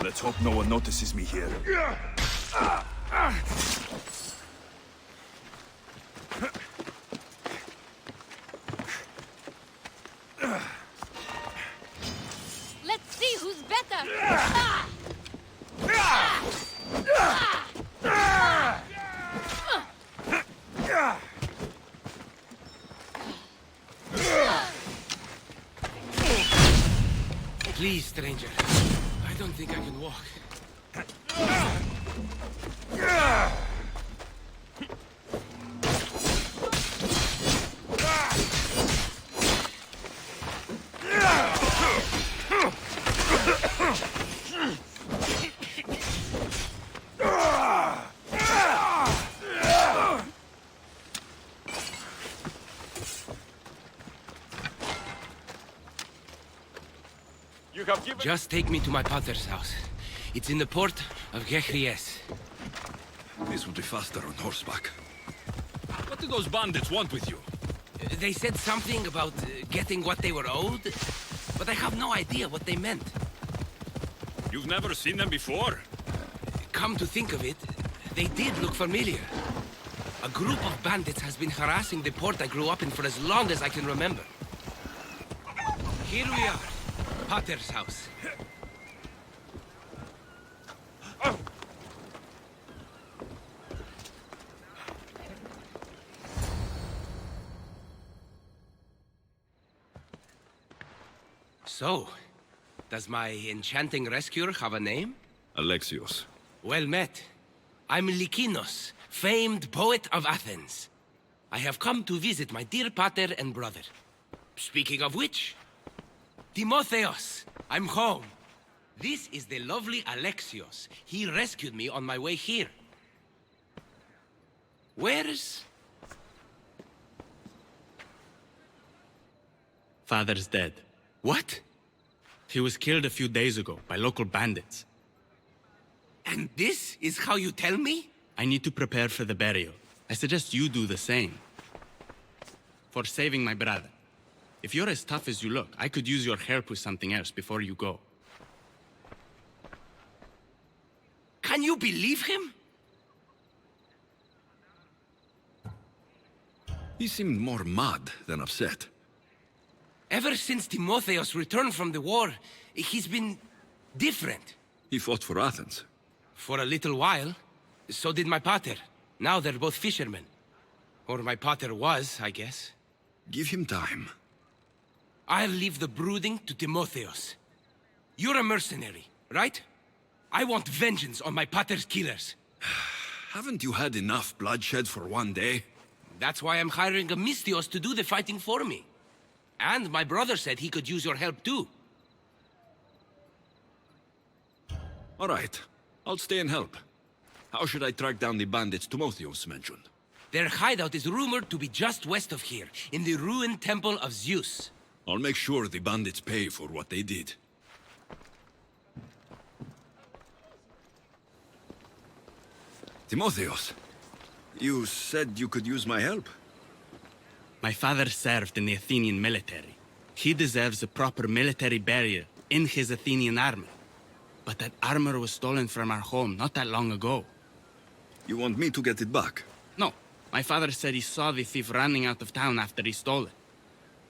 Let's hope no one notices me here. Let's see who's better! Please, stranger. I don't think I can walk. Just take me to my pater's house. It's in the port of Alexios. This will be faster on horseback. What do those bandits want with you? They said something about getting what they were owed, but I have no idea what they meant. You've never seen them before? Come to think of it, they did look familiar. A group of bandits has been harassing the port I grew up in for as long as I can remember. Here we are, pater's house. So, does my enchanting rescuer have a name? Alexios. Well met. I'm Lykinos, famed poet of Athens. I have come to visit my dear pater and brother. Speaking of which, Timotheos, I'm home. This is the lovely Alexios. He rescued me on my way here. Where's... Father's dead. What? He was killed a few days ago by local bandits. And this is how you tell me? I need to prepare for the burial. I suggest you do the same. For saving my brother. If you're as tough as you look, I could use your help with something else before you go. Can you believe him? He seemed more mad than upset. Ever since Timotheos returned from the war, he's been different. He fought for Athens. For a little while, so did my pater. Now they're both fishermen. Or my pater was, I guess. Give him time. I'll leave the brooding to Timotheos. You're a mercenary, right? I want vengeance on my pater's killers. Haven't you had enough bloodshed for one day? That's why I'm hiring a Mystios to do the fighting for me. And my brother said he could use your help too. All right. I'll stay and help. How should I track down the bandits Timotheos mentioned? Their hideout is rumored to be just west of here, in the ruined temple of Zeus. I'll make sure the bandits pay for what they did. Timotheos, you said you could use my help? My father served in the Athenian military. He deserves a proper military burial in his Athenian armor. But that armor was stolen from our home not that long ago. You want me to get it back? No, my father said he saw the thief running out of town after he stole it.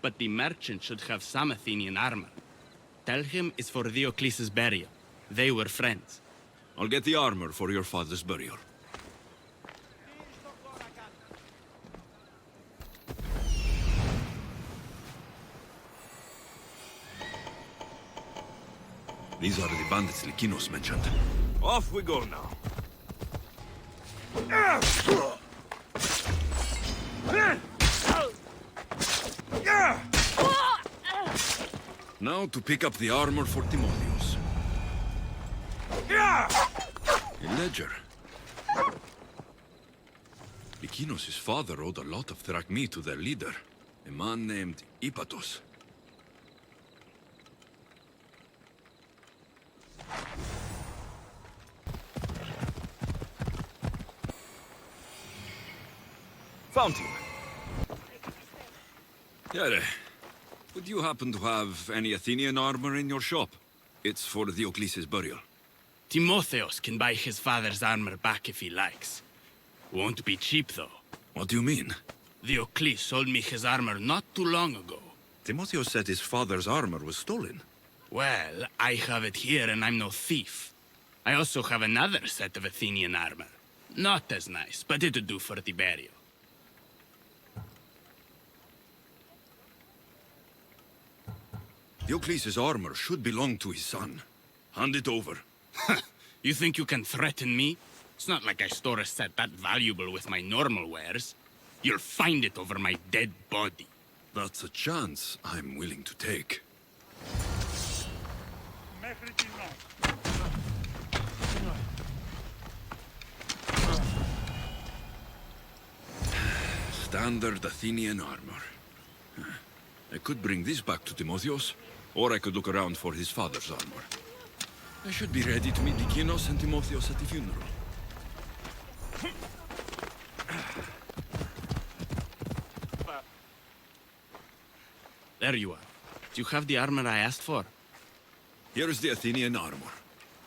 But the merchant should have some Athenian armor. Tell him it's for Diocles' burial. They were friends. I'll get the armor for your father's burial. These are the bandits Lykinos mentioned. Off we go now. Now to pick up the armor for Timotheos. A ledger. Lykinos' father owed a lot of drachmae to their leader, a man named Ipatos. Found him. Here, would you happen to have any Athenian armor in your shop? It's for Diocles' burial. Timotheos can buy his father's armor back if he likes. Won't be cheap, though. What do you mean? Lykinos sold me his armor not too long ago. Timotheos said his father's armor was stolen. Well, I have it here and I'm no thief. I also have another set of Athenian armor. Not as nice, but it'll do for the burial. Diocles' armor should belong to his son. Hand it over. You think you can threaten me? It's not like I store a set that valuable with my normal wares. You'll find it over my dead body. That's a chance I'm willing to take. Standard Athenian armor. I could bring this back to Timotheos, or I could look around for his father's armor. I should be ready to meet Lykinos and Timotheos at the funeral. There you are. Do you have the armor I asked for? Here is the Athenian armor.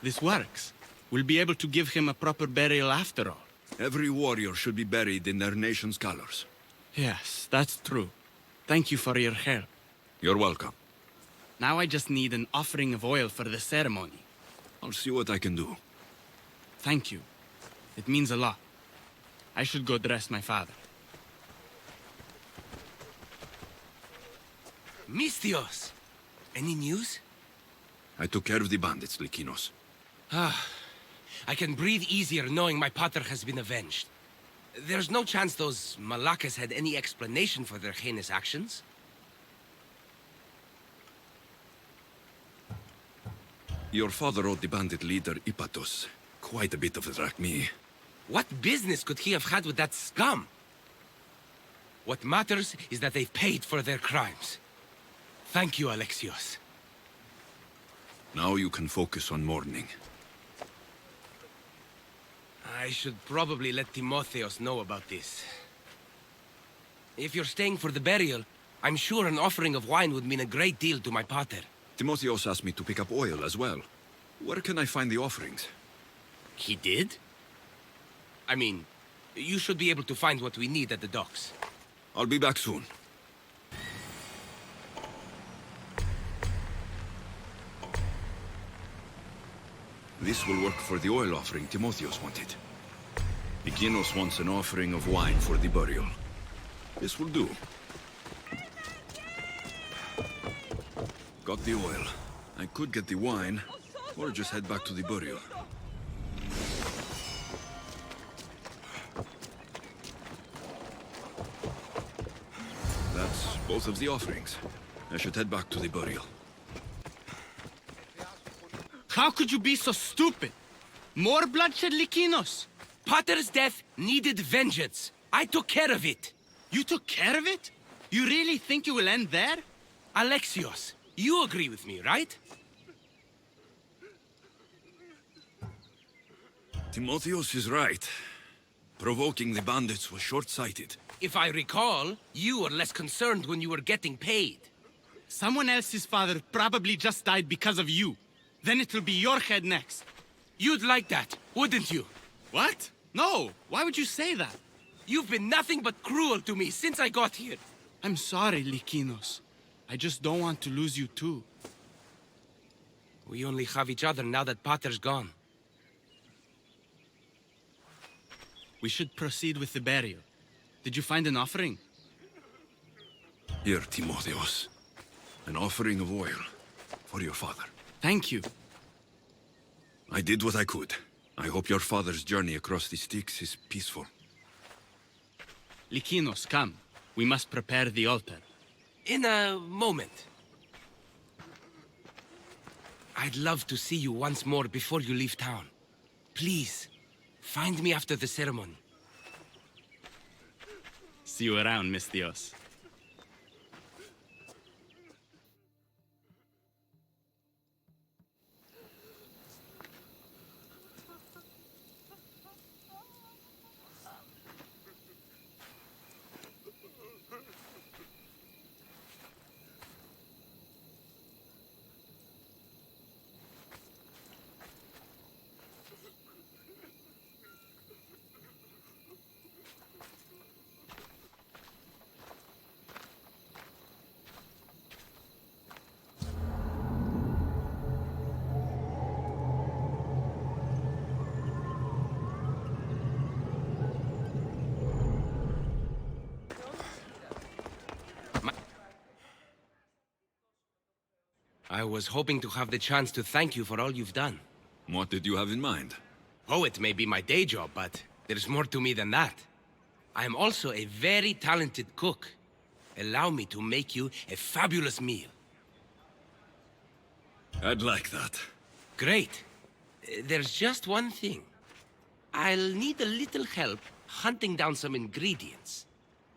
This works. We'll be able to give him a proper burial after all. Every warrior should be buried in their nation's colors. Yes, that's true. Thank you for your help. You're welcome. Now I just need an offering of oil for the ceremony. I'll see what I can do. Thank you. It means a lot. I should go dress my father. Mystios! Any news? I took care of the bandits, Lykinos. I can breathe easier knowing my pater has been avenged. There's no chance those Malakas had any explanation for their heinous actions? Your father owed the bandit leader Ipatos quite a bit of a drachmae. What business could he have had with that scum? What matters is that they've paid for their crimes. Thank you, Alexios. Now you can focus on mourning. I should probably let Timotheos know about this. If you're staying for the burial, I'm sure an offering of wine would mean a great deal to my pater. Timotheos asked me to pick up oil as well. Where can I find the offerings? He did? I mean, you should be able to find what we need at the docks. I'll be back soon. This will work for the oil offering Timotheos wanted. Lykinos wants an offering of wine for the burial. This will do. Got the oil. I could get the wine, or just head back to the burial. That's both of the offerings. I should head back to the burial. How could you be so stupid? More bloodshed, Lykinos? Pater's death needed vengeance. I took care of it. You took care of it? You really think you will end there? Alexios, you agree with me, right? Timotheos is right. Provoking the bandits was short-sighted. If I recall, you were less concerned when you were getting paid. Someone else's father probably just died because of you. Then it'll be your head next. You'd like that, wouldn't you? What? No, why would you say that? You've been nothing but cruel to me since I got here. I'm sorry, Lykinos. I just don't want to lose you too. We only have each other now that Pater's gone. We should proceed with the burial. Did you find an offering? Here, Timotheos. An offering of oil for your father. Thank you. I did what I could. I hope your father's journey across the Styx is peaceful. Lykinos, come. We must prepare the altar. In a moment. I'd love to see you once more before you leave town. Please, find me after the ceremony. See you around, Mystios. I was hoping to have the chance to thank you for all you've done. What did you have in mind? Poet may be my day job, but there's more to me than that. I am also a very talented cook. Allow me to make you a fabulous meal. I'd like that. Great. There's just one thing. I'll need a little help hunting down some ingredients.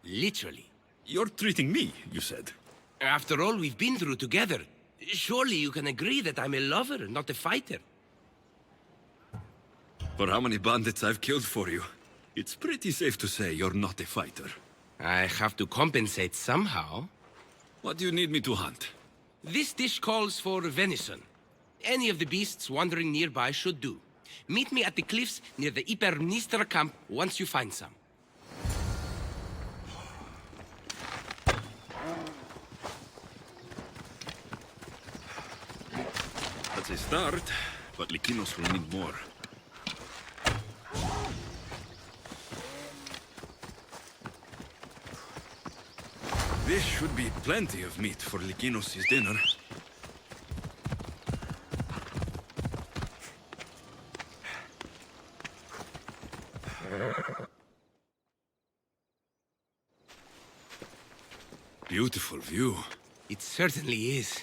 Literally. You're treating me, you said. After all we've been through together, surely you can agree that I'm a lover, not a fighter. For how many bandits I've killed for you, it's pretty safe to say you're not a fighter. I have to compensate somehow. What do you need me to hunt? This dish calls for venison. Any of the beasts wandering nearby should do. Meet me at the cliffs near the Ipernistra camp once you find some. That's a start, but Lykinos will need more. This should be plenty of meat for Lykinos' dinner. Beautiful view. It certainly is.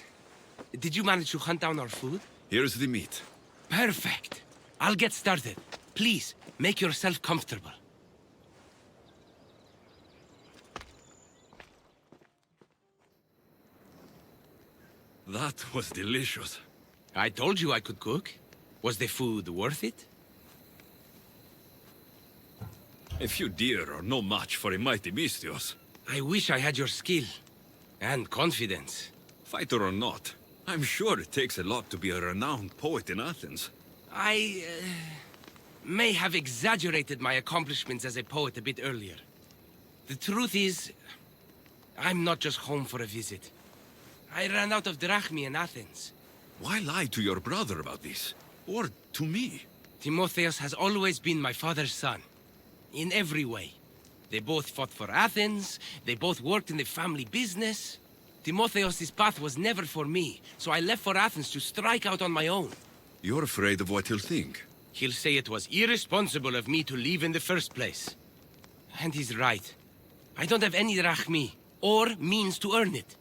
Did you manage to hunt down our food? Here's the meat. Perfect. I'll get started. Please, make yourself comfortable. That was delicious. I told you I could cook. Was the food worth it? A few deer are no match for a mighty Timotheos. I wish I had your skill. And confidence. Fighter or not, I'm sure it takes a lot to be a renowned poet in Athens. I may have exaggerated my accomplishments as a poet a bit earlier. The truth is, I'm not just home for a visit. I ran out of drachmi in Athens. Why lie to your brother about this? Or to me? Timotheos has always been my father's son. In every way. They both fought for Athens, they both worked in the family business. Timotheos' path was never for me, so I left for Athens to strike out on my own. You're afraid of what he'll think. He'll say it was irresponsible of me to leave in the first place. And he's right. I don't have any drachmi, or means to earn it.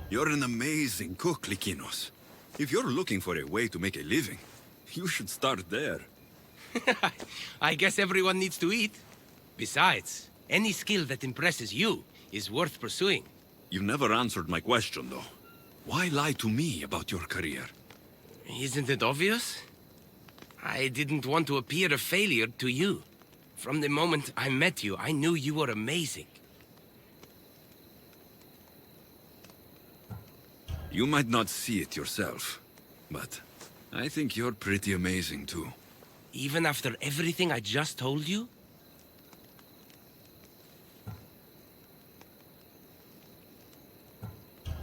You're an amazing cook, Lykinos. If you're looking for a way to make a living, you should start there. I guess everyone needs to eat. Besides, any skill that impresses you is worth pursuing. You never answered my question, though. Why lie to me about your career? Isn't it obvious? I didn't want to appear a failure to you. From the moment I met you, I knew you were amazing. You might not see it yourself, but I think you're pretty amazing, too. Even after everything I just told you?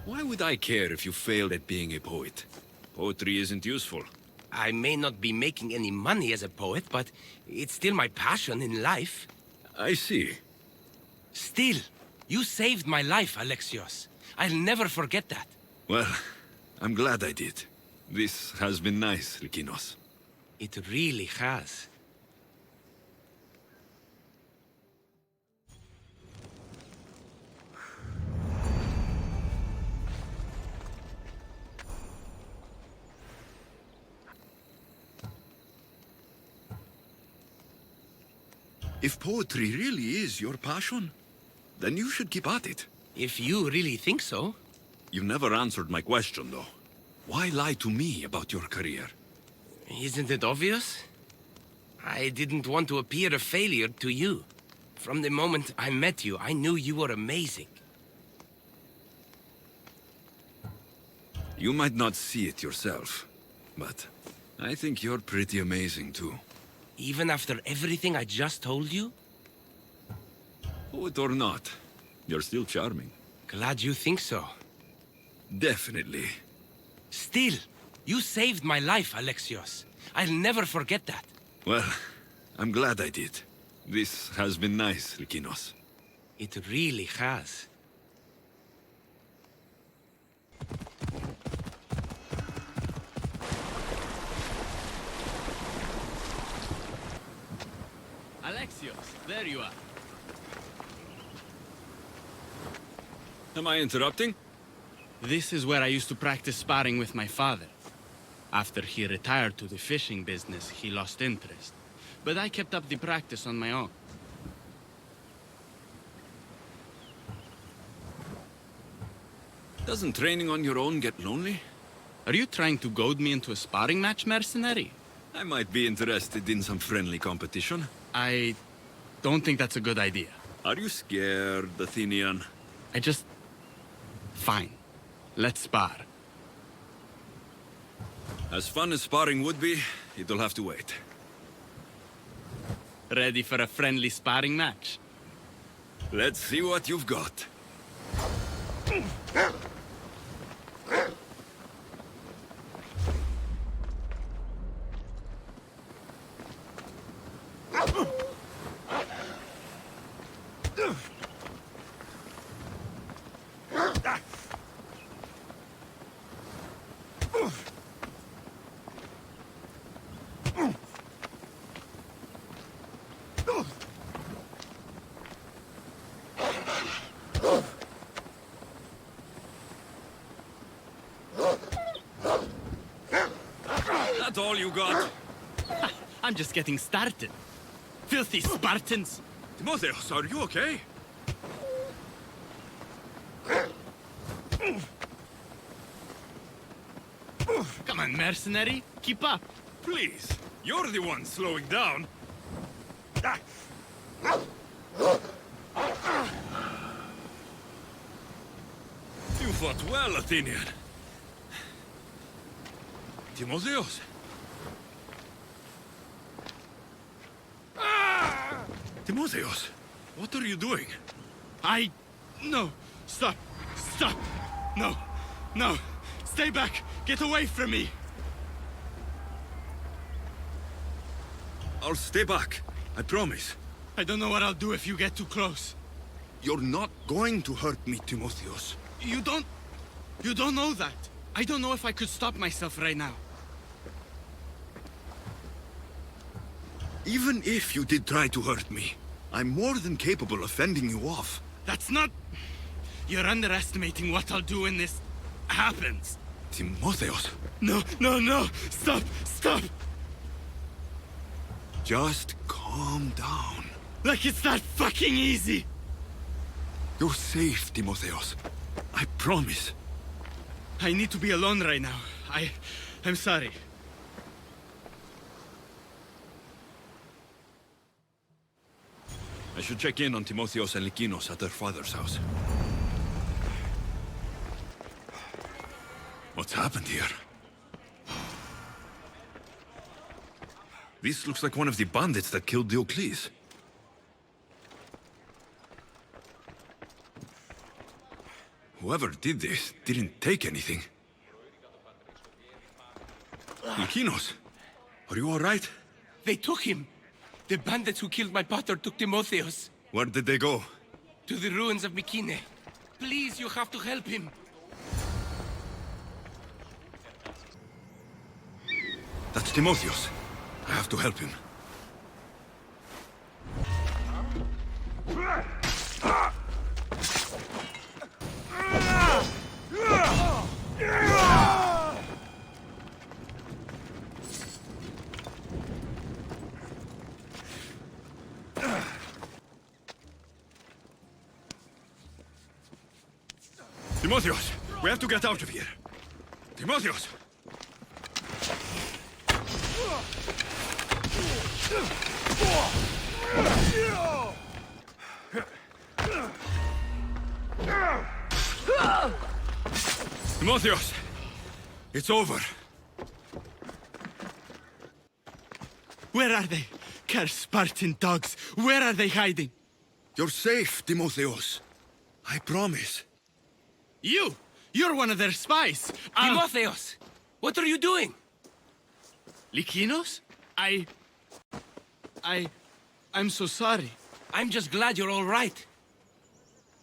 Why would I care if you failed at being a poet? Poetry isn't useful. I may not be making any money as a poet, but it's still my passion in life. I see. Still, you saved my life, Alexios. I'll never forget that. Well, I'm glad I did. This has been nice, Lykinos. It really has. If poetry really is your passion, then you should keep at it. If you really think so. You never answered my question, though. Why lie to me about your career? Isn't it obvious? I didn't want to appear a failure to you. From the moment I met you, I knew you were amazing. You might not see it yourself, but I think you're pretty amazing, too. Even after everything I just told you? Poet or not, you're still charming. Glad you think so. Definitely. Still, you saved my life, Alexios. I'll never forget that. Well, I'm glad I did. This has been nice, Lykinos. It really has. Alexios, there you are. Am I interrupting? This is where I used to practice sparring with my father. After he retired to the fishing business, he lost interest. But I kept up the practice on my own. Doesn't training on your own get lonely? Are you trying to goad me into a sparring match, mercenary? I might be interested in some friendly competition. I don't think that's a good idea. Are you scared, Athenian? Fine. Let's spar. As fun as sparring would be, it'll have to wait. Ready for a friendly sparring match? Let's see what you've got. That's all you got? I'm just getting started. Filthy Spartans! Timotheos, are you okay? Come on, mercenary. Keep up. Please, you're the one slowing down. You fought well, Athenian. Timotheos. Timotheos, what are you doing? No. Stop. Stop. No. No. Stay back. Get away from me. I'll stay back. I promise. I don't know what I'll do if you get too close. You're not going to hurt me, Timotheos. You don't know that. I don't know if I could stop myself right now. Even if you did try to hurt me, I'm more than capable of fending you off. That's not... You're underestimating what I'll do when this happens. Timotheos, No, no, no! Stop! Stop! just calm down. Like it's that fucking easy! You're safe, Timotheos. I promise. I need to be alone right now. I'm sorry. I should check in on Timotheos and Lykinos at their father's house. What's happened here? This looks like one of the bandits that killed Diocles. Whoever did this didn't take anything. Lykinos, are you all right? They took him. The bandits who killed my pater took Timotheos Where did they go? to the ruins of Mykine. Please, you have to help him. That's Timotheos. I have to help him. Timotheos, we have to get out of here. Timotheos! Timotheos! It's over. Where are they? Cursed Spartan dogs! Where are they hiding? You're safe, Timotheos. I promise. You're one of their spies! Timotheos! What are you doing? Lykinos? I'm so sorry. I'm just glad you're all right.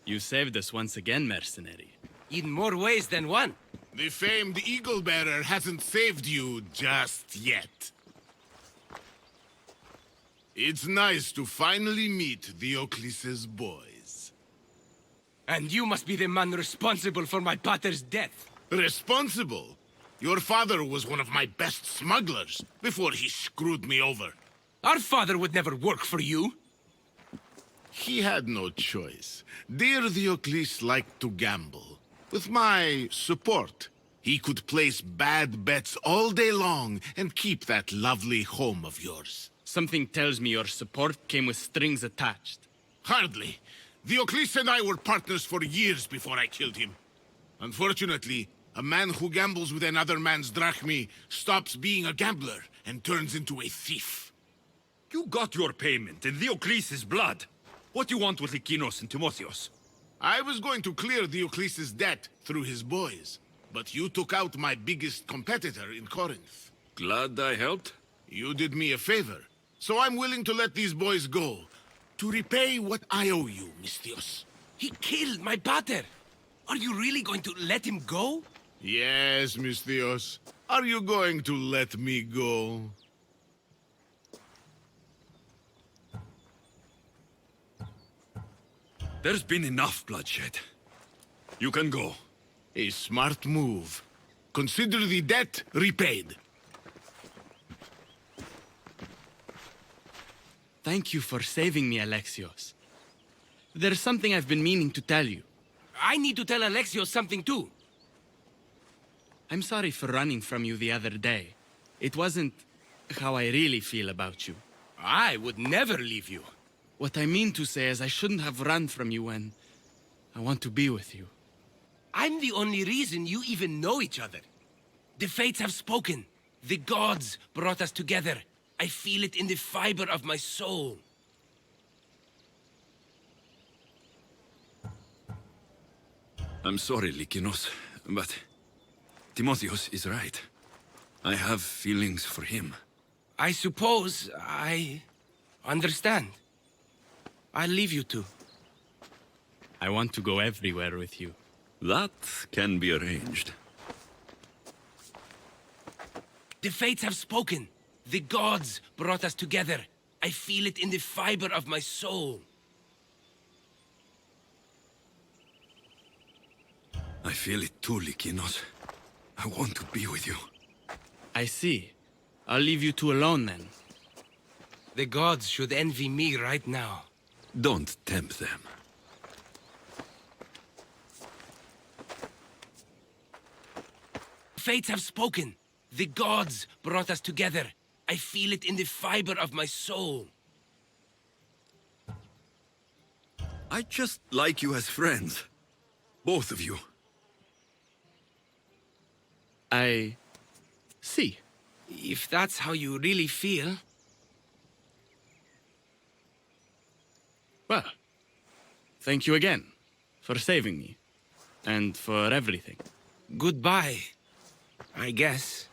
You saved us once again, mercenary. In more ways than one. The famed Eagle Bearer hasn't saved you just yet. It's nice to finally meet Diocles' boys. And you must be the man responsible for my pater's death. Responsible? Your father was one of my best smugglers before he screwed me over. Our father would never work for you. He had no choice. Dear Diocles liked to gamble. With my support, he could place bad bets all day long and keep that lovely home of yours. Something tells me your support came with strings attached. Hardly. Diocles and I were partners for years before I killed him. Unfortunately, a man who gambles with another man's drachmi stops being a gambler and turns into a thief. You got your payment in Diocles' blood. What do you want with Lykinos and Timotheos? I was going to clear Diocles' debt through his boys, but you took out my biggest competitor in Corinth. Glad I helped. You did me a favor, so I'm willing to let these boys go, to repay what I owe you, Misthios. He killed my pater. Are you really going to let him go? Yes, Misthios. Are you going to let me go? There's been enough bloodshed. You can go. A smart move. Consider the debt repaid. Thank you for saving me, Alexios. There's something I've been meaning to tell you. I need to tell Alexios something too. I'm sorry for running from you the other day. It wasn't how I really feel about you. I would never leave you. What I mean to say is I shouldn't have run from you when I want to be with you. I'm the only reason you even know each other. The fates have spoken. The gods brought us together. I feel it in the fiber of my soul. I'm sorry, Lykinos, but Timotheos is right. I have feelings for him. I suppose I understand. I'll leave you two. I want to go everywhere with you. That can be arranged. The fates have spoken. The gods brought us together. I feel it in the fiber of my soul. I feel it too, Lykinos. I want to be with you. I see. I'll leave you two alone then. The gods should envy me right now. Don't tempt them. Fates have spoken. The gods brought us together. I feel it in the fiber of my soul. I just like you as friends. Both of you. I see. If that's how you really feel. Well, thank you again for saving me and for everything. Goodbye, I guess.